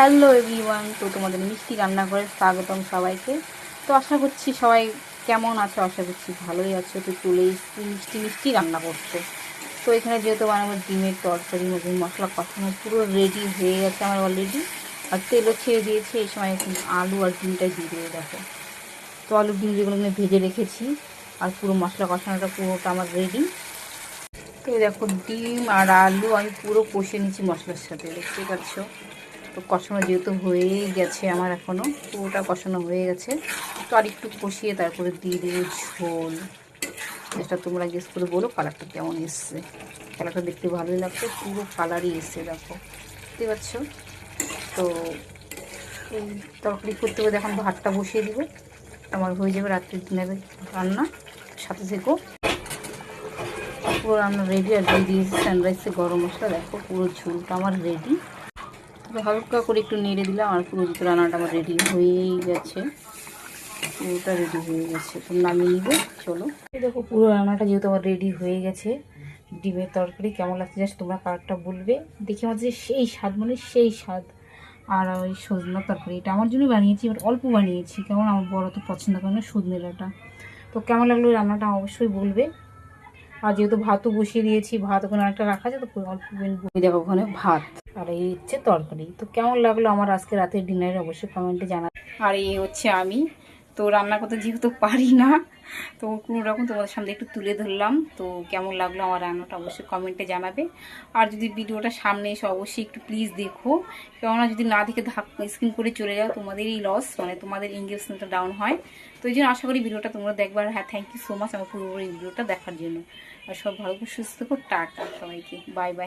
Hello everyone, তো তোমাদের মিষ্টি রান্নাঘরে স্বাগতম সবাইকে। তো আশা করছি সবাই কেমন আছো, আশা করছি ভালোই আছো। তো চলে এসেছি মিষ্টি মিষ্টি রান্না করতে। তো এখানে যেহেতু বানাবো ডিমের তরকারি, নতুন মশলা কষানো পুরো রেডি হয়ে গেছে আমার অলরেডি, আর তেলও ছেড়ে দিয়েছে। এই সময় এখন আলু আর ডিমটাই দিয়ে দেবে দেখো। তো আলু ডিম যেগুলো আমি ভেজে রেখেছি আর পুরো মশলা কষানোটা পুরোটা আমার রেডি। তো দেখো ডিম আর আলু আমি পুরো কষে নিচ্ছি মশলার সাথে, দেখতে পাচ্ছ। তো কষানো যেহেতু হয়েই গেছে আমার, এখনও পুরোটা কষানো হয়ে গেছে। তো আর একটু কষিয়ে তারপরে দিয়ে দেবো ঝোল, যেটা তোমরা গেস করে বলো কালারটা কেমন এসছে। কালারটা দেখতে ভালোই লাগছে, পুরো কালারই এসছে দেখো, দেখতে পাচ্ছ। তো এই তরকারি করতে হবে, এখন ভাতটা বসিয়ে দিব, আমার হয়ে যাবে রাত্রির ডিনারের রান্না। সাথে থেকো, পুরো রান্না রেডি। আর দিয়ে দিয়েছি সানরাইসে গরম মশলা, দেখো পুরো ঝোলটা আমার রেডি। তো হালকা করে একটু নেড়ে দিলাম আর পুরো দুটো রান্নাটা আমার রেডি হয়েই গেছে, পুরোটা রেডি হয়ে গেছে। তো নামিয়ে নিব, চলো। দেখো পুরো রান্নাটা যেহেতু আমার রেডি হয়ে গেছে, ডিমের তরকারি কেমন লাগছে জাস্ট তোমরা কালারটা বলবে। দেখে আমার যে সেই স্বাদ, মানে সেই স্বাদ। আর ওই সজনা তরকারি এটা আমার জন্যই বানিয়েছি, বাট অল্প বানিয়েছি, কেমন আমার বড় তো পছন্দ করে না সজনে ডাঁটা। তো কেমন লাগলো ওই রান্নাটা অবশ্যই বলবে। আর যেহেতু ভাতও বসিয়ে দিয়েছি, ভাত ওখানে একটা রাখা আছে, তো অল্প দেখো ওখানে ভাত আর এই হচ্ছে তরকারি। তো কেমন লাগলো আমার আজকে রাতের ডিনারে অবশ্যই কমেন্টে জানা। আর এই হচ্ছে আমি, তো রান্না করতে যেহেতু পারি না, তো কোনো রকম তোমাদের সামনে একটু তুলে ধরলাম। তো কেমন লাগলো আমার রান্নাটা অবশ্যই কমেন্টে জানাবে। আর যদি ভিডিওটা সামনে এসে অবশ্যই একটু প্লিজ দেখো, কেননা যদি না দেখে স্ক্রিন করে চলে যাও তোমাদেরই লস, মানে তোমাদের এঙ্গেজমেন্টটা ডাউন হয়। তো এই জন্য আশা করি ভিডিওটা তোমরা দেখবার। হ্যাঁ, থ্যাংক ইউ সো মাচ আমার পুরোপুরি ভিডিওটা দেখার জন্য। আর সব ভালো করে সুস্থ থাকো, টাটা সবাইকে, বাই বাই।